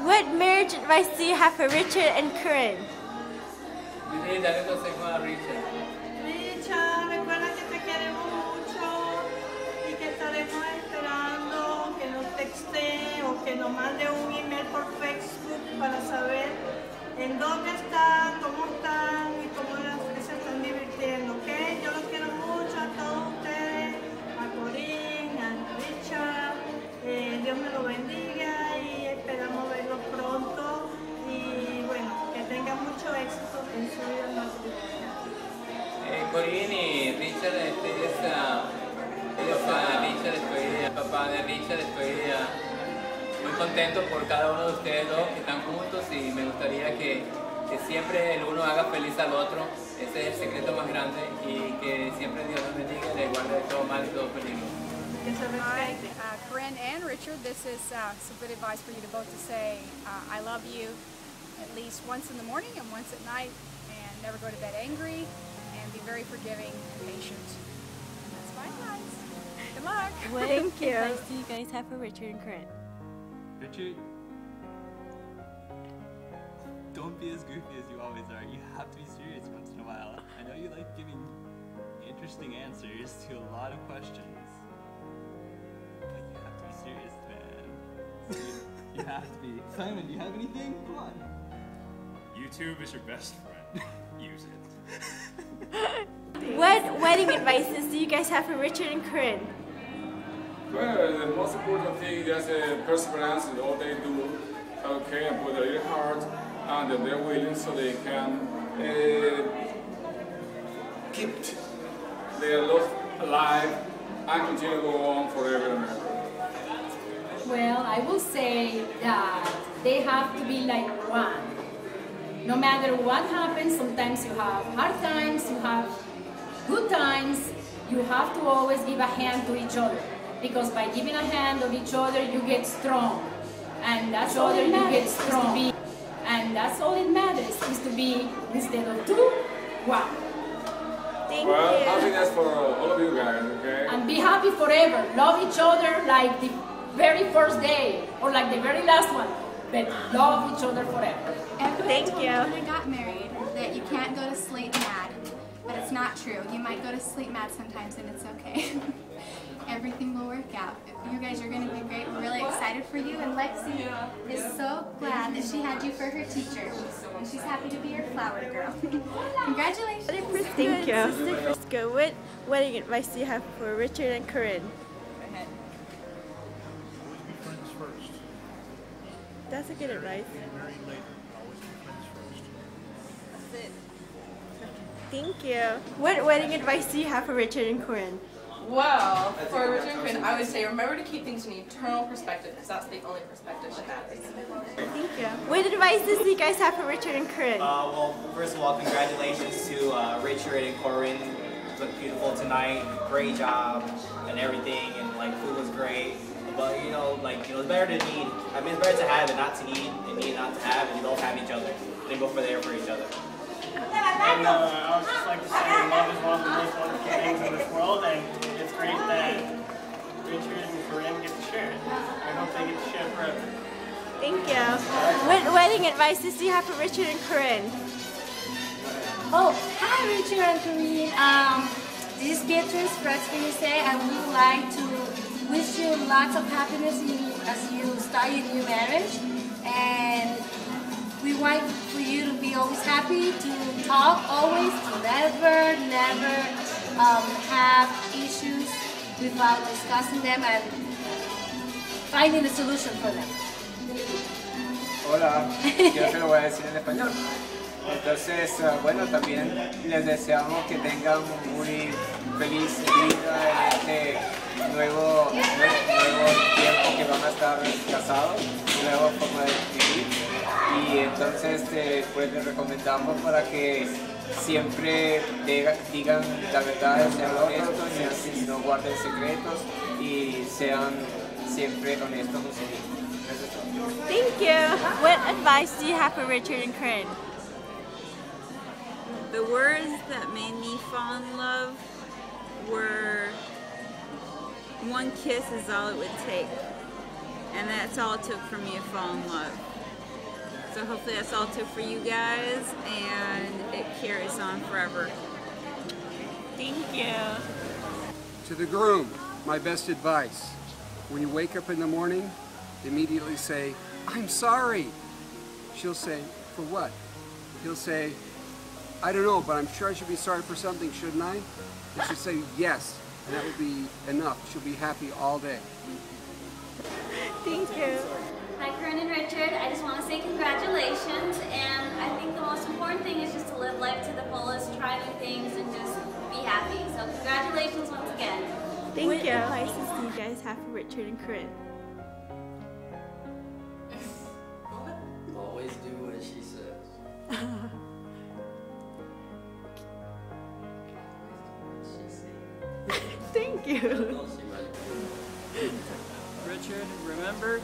What marriage advice do you have for Richard and Corinne? Dale consejo a Richard. Richard, recuerda que te queremos mucho y que estaremos esperando que nos texte o que nos mande un email por Facebook para saber en dónde están, cómo están y cómo se están divirtiendo, ¿ok? Yo los quiero mucho a todos ustedes, a Corinne, a Richard, Dios me lo bendiga y esperamos verlos pronto y bueno, que tengan mucho éxito en su vida matrimonial. Corinne y Richard, Richard, el papá de Richard, estoy muy contento por cada uno de ustedes dos que están juntos y me gustaría que siempre el uno haga feliz al otro. Ese es el secreto más grande y que siempre Dios los bendiga y les guarde de todo mal y todo peligro. Hi, Corinne and Richard, this is some good advice for you to both to say I love you at least once in the morning and once at night, and never go to bed angry, and be very forgiving and patient. And that's fine, guys. Good luck. What advice do you guys have for Richard and Corinne? Richard, don't be as goofy as you always are. You have to be serious once in a while. I know you like giving interesting answers to a lot of questions, but you have to be serious, man. You have to be. Simon, do you have anything? Come on. YouTube is your best friend. Use it. What wedding advices do you guys have for Richard and Corinne? Well, the most important thing is perseverance in all they do, okay, and put a little heart, and that they're willing so they can keep their love alive and continue to go on forever and ever. Well, I will say that they have to be like one. No matter what happens, sometimes you have hard times, you have good times, you have to always give a hand to each other. Because by giving a hand of each other, you get strong. And that's all it matters, is to be. And that's all it matters, is to be, instead of two, one. Thank well, you. happiness for all of you guys, okay? And be happy forever. Love each other like the very first day, or like the very last one. But love each other forever. Everybody told me you. when I got married that you can't go to sleep mad, but it's not true. You might go to sleep mad sometimes, and it's okay. Everything will work out. You guys are going to be great. We're really excited for you, and Lexi is so glad that she had you for her teacher, and she's happy to be your flower girl. Congratulations. Thank you. Sister Frisco, what wedding advice do you have for Richard and Corinne? Always be friends first. That's a good advice. Get married later. Always be friends first. That's it. Thank you. What wedding advice do you have for Richard and Corinne? Well, for Richard and Corinne, I would say remember to keep things in eternal perspective, because that's the only perspective that matters. Thank you. What advices do you guys have for Richard and Corinne? Well, first of all, congratulations to Richard and Corinne. You look beautiful tonight. Great job and everything, and like food was great. But it's better to need. I mean, it's better to have and not to need, and need not to have, and you both have each other. Then go for there for each other. And I would just like to say love is one of the most wonderful things in this world, and it's great that Richard and Corinne get to share it. I hope they get to share it forever. Thank you. What wedding advices do you have for Richard and Corinne? Oh, hi Richard and Corinne. This is Beatrice say I would like to wish you lots of happiness as you start your new marriage. And we want for you to be always happy, to talk always, to never have issues without discussing them and finding a solution for them. Hola, yo se lo voy a decir en español. Entonces, bueno, también les deseamos que tengan un muy feliz vida en este nuevo tiempo que van a estar casados, nueva forma de vivir. Y entonces, pues les recomendamos para que siempre digan la verdad, sean honestos y no guarden secretos y sean siempre honestos con mismos. Thank you. What advice do you have for Richard and Corinne? The words that made me fall in love were, one kiss is all it would take. And that's all it took for me to fall in love. So hopefully that's all too for you guys, and it carries on forever. Thank you. To the groom, my best advice. When you wake up in the morning, immediately say, "I'm sorry." She'll say, "For what?" He'll say, "I don't know, but I'm sure I should be sorry for something, shouldn't I?" And she'll say, "Yes," and that would be enough. She'll be happy all day. Thank you. Hi, Corinne and Richard. I just want to say congratulations, and I think the most important thing is just to live life to the fullest, try new things, and just be happy. So congratulations once again. Thank you. What advices do you guys have for Richard and Corinne? Always do what she says. Thank you. Richard, remember,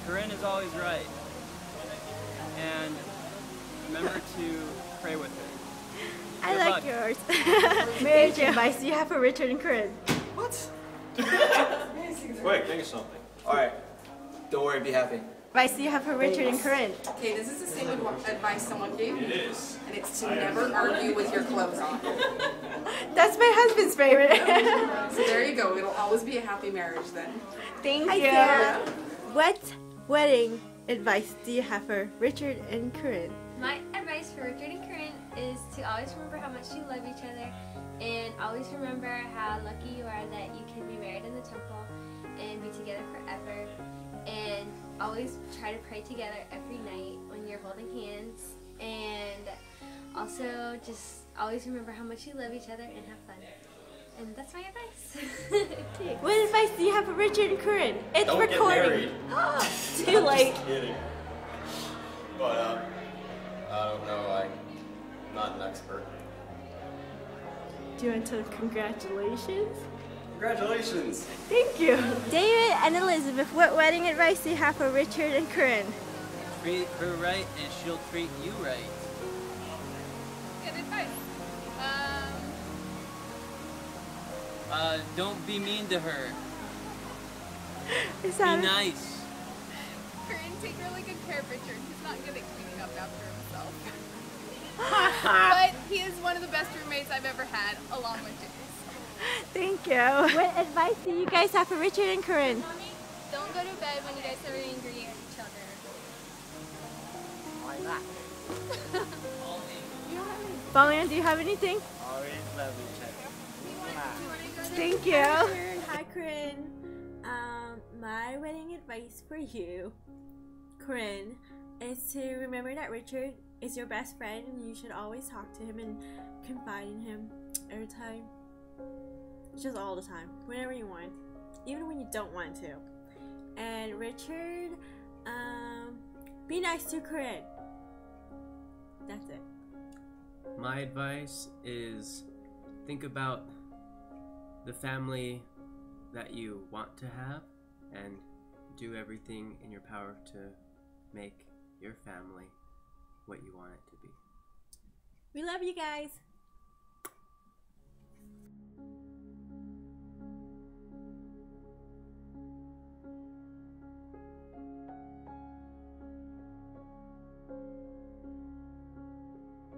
Corinne is always right. And remember to pray with her. I like yours. Marriage advice do you have for Richard and Corinne? What? Quick, think of something. Alright. Don't worry, be happy. Advice do you have for Richard and Corinne? Okay, this is the same advice someone gave me. It is. And it's to never argue with your clothes on. That's my husband's favorite. So there you go. It'll always be a happy marriage then. Thank you. What wedding advice do you have for Richard and Corinne? My advice for Richard and Corinne is to always remember how much you love each other, and always remember how lucky you are that you can be married in the temple and be together forever, and always try to pray together every night when you're holding hands, and also just always remember how much you love each other and have fun. And that's my advice. What advice do you have for Richard and Corinne? It's Don't recording. Get married. Too late. Just kidding. But I don't know. I'm not an expert. Do you want to congratulations? Congratulations. Thank you. David and Elizabeth, what wedding advice do you have for Richard and Corinne? Treat her right and she'll treat you right. Good advice. Don't be mean to her. Be that nice. Corinne, take really good care of Richard. He's not good at cleaning up after himself. But he is one of the best roommates I've ever had, along with James. Thank you. What advice do you guys have for Richard and Corinne? Don't go to bed when you guys are angry at each other. Why not? Pauline, do you have anything? Always love each other. Thank you. Hi, Corinne. My wedding advice for you, Corinne, is to remember that Richard is your best friend and you should always talk to him and confide in him every time. Just all the time, whenever you want, even when you don't want to. And Richard, be nice to Corinne. That's it. My advice is think about the family that you want to have and do everything in your power to make your family what you want it to be. We love you guys.